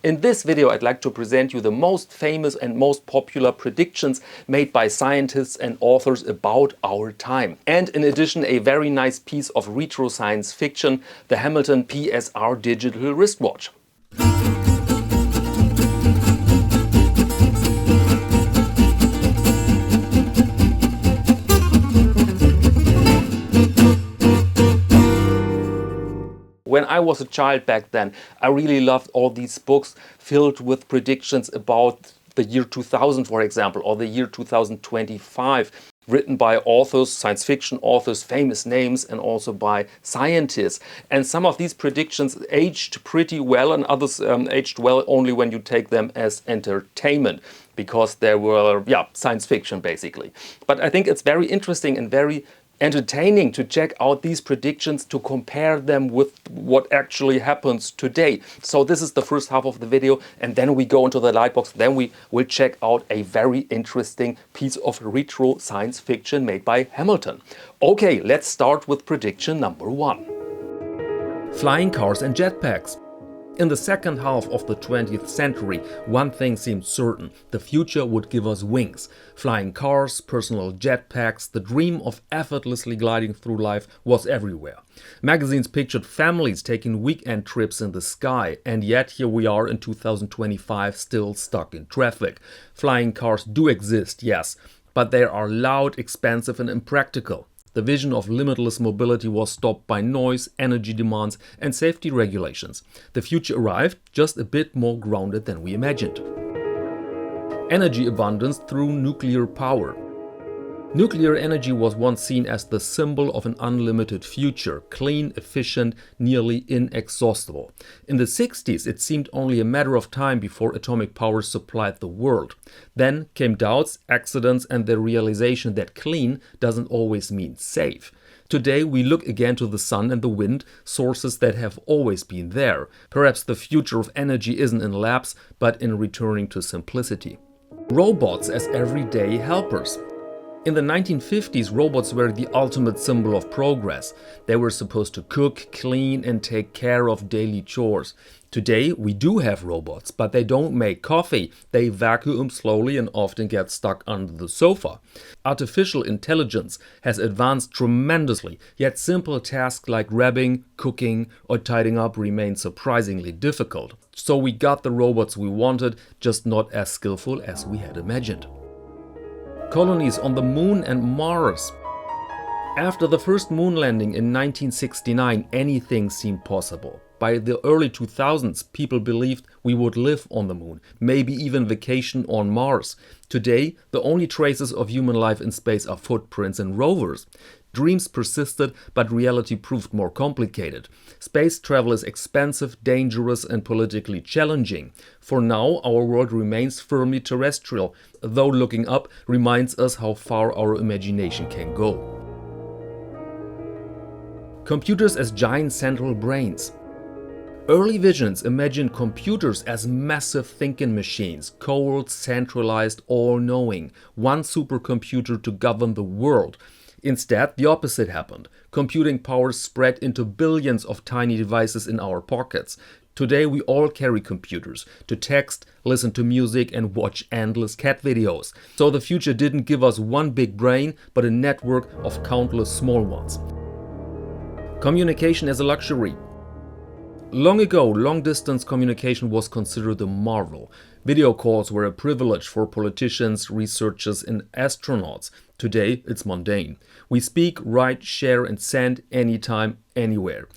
In this video, I'd like to present you the most famous and most popular predictions made by scientists and authors about our time. And in addition, a very nice piece of retro science fiction, the Hamilton PSR Digital Wristwatch. When I was a child back then, I really loved all these books filled with predictions about the year 2000, for example, or the year 2025, written by authors, science fiction authors, famous names, and also by scientists. And some of these predictions aged pretty well, and others aged well only when you take them as entertainment, because they were, science fiction basically. But I think it's very interesting and very entertaining to check out these predictions, to compare them with what actually happens today. So this is the first half of the video, and then we go into the lightbox. Then we will check out a very interesting piece of retro science fiction made by Hamilton. Okay, let's start with prediction number 1. Flying cars and jetpacks. In the second half of the 20th century, one thing seemed certain: the future would give us wings. Flying cars, personal jetpacks, the dream of effortlessly gliding through life was everywhere. Magazines pictured families taking weekend trips in the sky, and yet here we are in 2025 still stuck in traffic. Flying cars do exist, yes, but they are loud, expensive and impractical. The vision of limitless mobility was stopped by noise, energy demands and safety regulations. The future arrived, just a bit more grounded than we imagined. Energy abundance through nuclear power. Nuclear energy was once seen as the symbol of an unlimited future, clean, efficient, nearly inexhaustible. In the 60s, it seemed only a matter of time before atomic power supplied the world. Then came doubts, accidents, and the realization that clean doesn't always mean safe. Today we look again to the sun and the wind, sources that have always been there. Perhaps the future of energy isn't in labs, but in returning to simplicity. Robots as everyday helpers. In the 1950s, robots were the ultimate symbol of progress. They were supposed to cook, clean and take care of daily chores. Today we do have robots, but they don't make coffee. They vacuum slowly and often get stuck under the sofa. Artificial intelligence has advanced tremendously, yet simple tasks like grabbing, cooking or tidying up remain surprisingly difficult. So we got the robots we wanted, just not as skillful as we had imagined. Colonies on the Moon and Mars. After the first moon landing in 1969, anything seemed possible. By the early 2000s, people believed we would live on the moon, maybe even vacation on Mars. Today, the only traces of human life in space are footprints and rovers. Dreams persisted, but reality proved more complicated. Space travel is expensive, dangerous and politically challenging. For now, our world remains firmly terrestrial, though looking up reminds us how far our imagination can go. Computers as giant central brains. Early visions imagined computers as massive thinking machines, cold, centralized, all-knowing, one supercomputer to govern the world. Instead, the opposite happened. Computing power spread into billions of tiny devices in our pockets. Today we all carry computers to text, listen to music and watch endless cat videos. So the future didn't give us one big brain, but a network of countless small ones. Communication as a luxury. Long ago, long-distance communication was considered a marvel. Video calls were a privilege for politicians, researchers and astronauts. Today, it's mundane. We speak, write, share and send anytime, anywhere.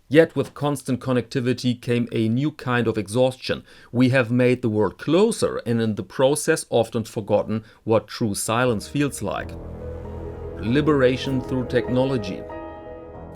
Yet with constant connectivity came a new kind of exhaustion. We have made the world closer and in the process often forgotten what true silence feels like. Liberation through technology.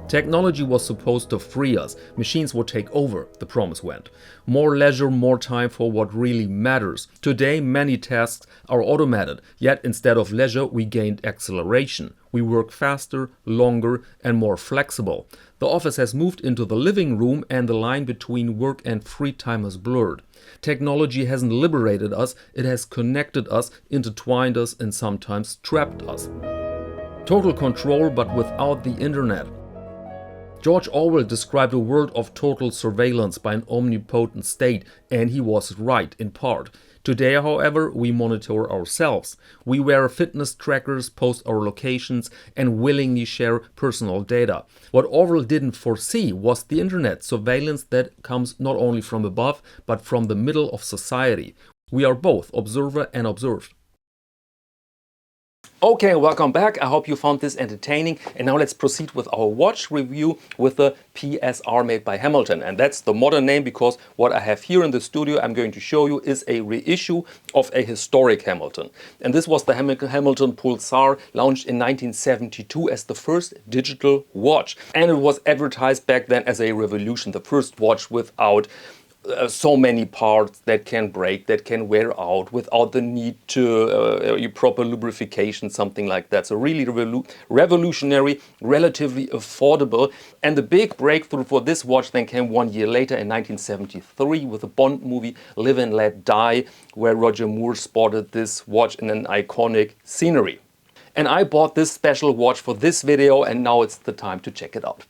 Technology was supposed to free us. Machines would take over, the promise went. More leisure, more time for what really matters. Today, many tasks are automated, yet instead of leisure, we gained acceleration. We work faster, longer, and more flexible. The office has moved into the living room, and the line between work and free time is blurred. Technology hasn't liberated us, it has connected us, intertwined us, and sometimes trapped us. Total control, but without the internet. George Orwell described a world of total surveillance by an omnipotent state, and he was right in part. Today, however, we monitor ourselves. We wear fitness trackers, post our locations, and willingly share personal data. What Orwell didn't foresee was the internet, surveillance that comes not only from above, but from the middle of society. We are both observer and observed. Okay, welcome back. I hope you found this entertaining. And now let's proceed with our watch review with the PSR made by Hamilton. And that's the modern name because what I have here in the studio I'm going to show you is a reissue of a historic Hamilton. And this was the Hamilton PSR, launched in 1972 as the first digital watch. And it was advertised back then as a revolution, the first watch without so many parts that can break, that can wear out without the need to proper lubrification, something like that. So really revolutionary, relatively affordable. And the big breakthrough for this watch then came 1 year later in 1973 with the Bond movie Live and Let Die, where Roger Moore spotted this watch in an iconic scenery. And I bought this special watch for this video, and now it's the time to check it out.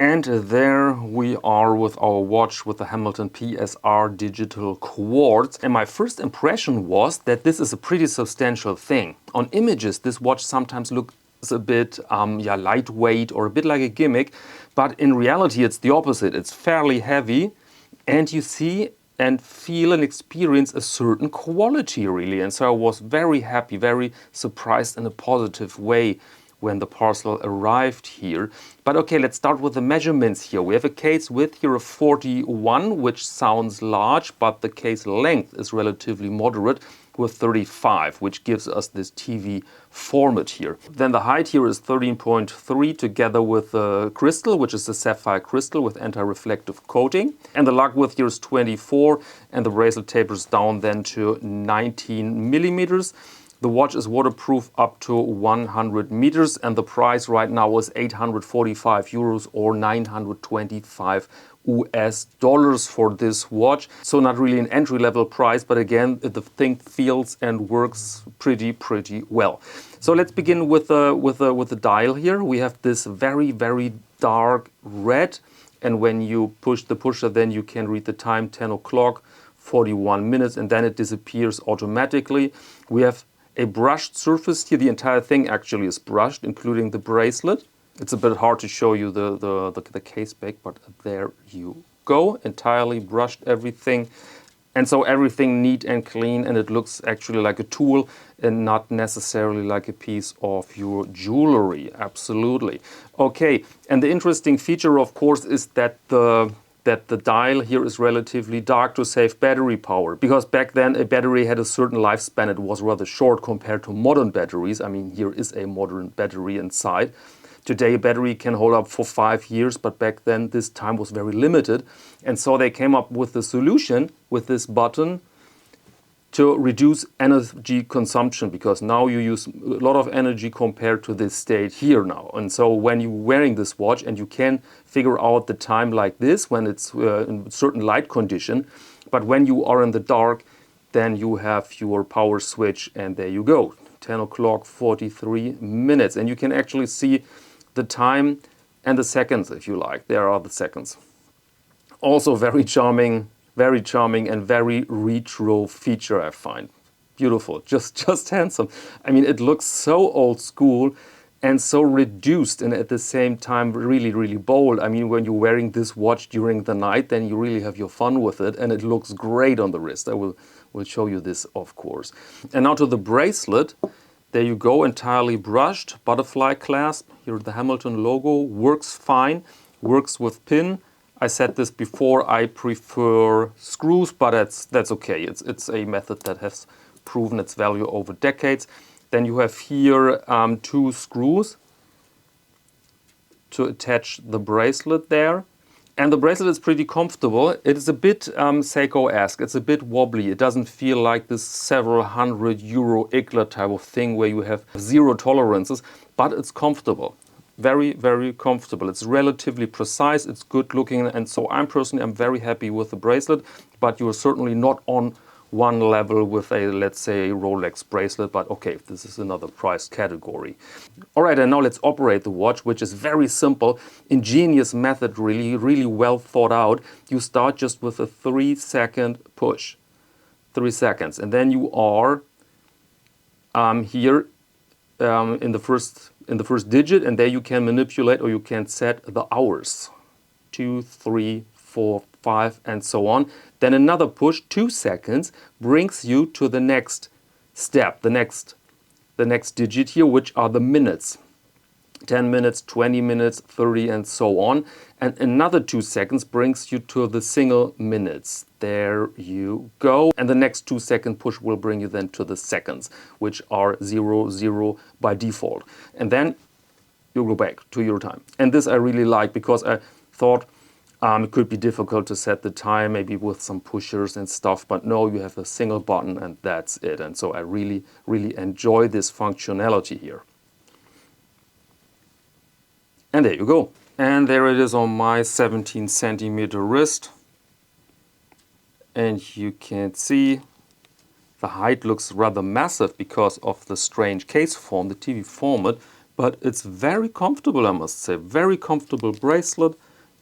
And there we are with our watch with the Hamilton PSR Digital Quartz. And my first impression was that this is a pretty substantial thing. On images, this watch sometimes looks a bit lightweight or a bit like a gimmick. But in reality, it's the opposite. It's fairly heavy. And you see and feel and experience a certain quality, really. And so I was very happy, very surprised in a positive way when the parcel arrived here. But okay, let's start with the measurements here. We have a case width here of 41, which sounds large, but the case length is relatively moderate with 35, which gives us this TV format here. Then the height here is 13.3 together with the crystal, which is the sapphire crystal with anti-reflective coating. And the lug width here is 24, and the bracelet tapers down then to 19 millimeters. The watch is waterproof up to 100 meters, and the price right now is 845 euros or 925 US dollars for this watch. So not really an entry-level price, but again, the thing feels and works pretty well. So let's begin with the dial here. We have this very dark red, and when you push the pusher, then you can read the time, 10 o'clock, 41 minutes, and then it disappears automatically. We have a brushed surface here. The entire thing actually is brushed, including the bracelet. It's a bit hard to show you the case back, but there you go. Entirely brushed everything. And so everything neat and clean, and it looks actually like a tool and not necessarily like a piece of your jewelry. Absolutely. Okay, and the interesting feature, of course, is that the dial here is relatively dark to save battery power, because back then a battery had a certain lifespan. It was rather short compared to modern batteries. I mean, here is a modern battery inside. Today a battery can hold up for 5 years, but back then this time was very limited. And so they came up with the solution with this button to reduce energy consumption, because now you use a lot of energy compared to this state here now. And so when you're wearing this watch and you can figure out the time like this when it's in certain light condition, but when you are in the dark, then you have your power switch, and there you go, 10 o'clock 43 minutes. And you can actually see the time and the seconds if you like. There are the seconds. Also very charming and very retro feature, I find. Beautiful, just handsome. I mean, it looks so old school and so reduced, and at the same time really bold. I mean, when you're wearing this watch during the night, then you really have your fun with it, and it looks great on the wrist. I will show you this, of course. And now to the bracelet. There you go, entirely brushed, butterfly clasp. Here the Hamilton logo, works fine, works with pin. I said this before, I prefer screws, but that's okay. It's a method that has proven its value over decades. Then you have here 2 screws to attach the bracelet there. And the bracelet is pretty comfortable. It is a bit Seiko-esque. It's a bit wobbly. It doesn't feel like this several €100 Igla type of thing where you have zero tolerances, but it's comfortable. Very comfortable. It's relatively precise, it's good looking, and so I'm very happy with the bracelet, but you're certainly not on one level with a, let's say, Rolex bracelet, but okay, this is another price category. All right, and now let's operate the watch, which is very simple, ingenious method, really well thought out. You start just with a 3-second push, 3 seconds, and then you are here in the first digit, and there you can manipulate or you can set the hours, 2, 3, 4, 5, and so on. Then another push, 2 seconds, brings you to the next step, the next digit here, which are the minutes. 10 minutes, 20 minutes, 30, and so on. And another 2 seconds brings you to the single minutes. There you go. And the next 2-second push will bring you then to the seconds, which are 0, 0 by default. And then you go back to your time. And this I really like, because I thought it could be difficult to set the time, maybe with some pushers and stuff, but no, you have a single button and that's it. And so I really enjoy this functionality here. And there you go. And there it is on my 17 centimeter wrist. And you can see the height looks rather massive because of the strange case form, the TV format, but it's very comfortable, I must say. Very comfortable bracelet.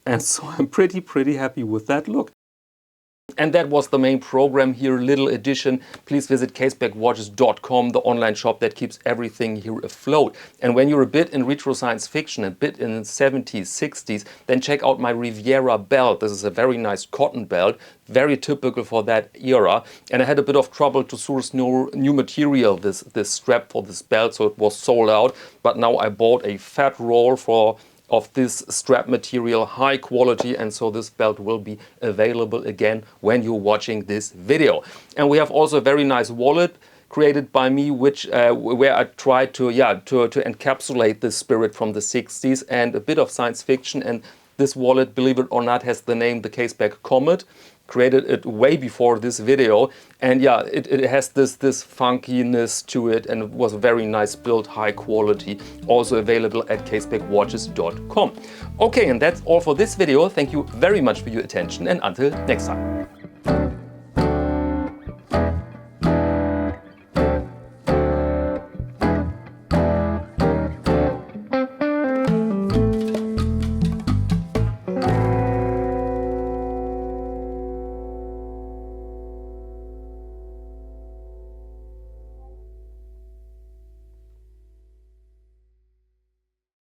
And so I'm pretty happy with that look. And that was the main program here, little addition. Please visit casebackwatches.com, the online shop that keeps everything here afloat. And when you're a bit in retro science fiction, a bit in the 70s, 60s, then check out my Riviera belt. This is a very nice cotton belt, very typical for that era. And I had a bit of trouble to source new material, this strap for this belt, so it was sold out. But now I bought a fat roll of this strap material, high quality, and so this belt will be available again when you're watching this video. And we have also a very nice wallet created by me, which where I try to encapsulate the spirit from the 60s and a bit of science fiction. And this wallet, believe it or not, has the name the Caseback Comet. Created it way before this video, and yeah, it has this funkiness to it, and it was a very nice build, high quality, also available at casebackwatches.com. Okay, and that's all for this video. Thank you very much for your attention, and until next time.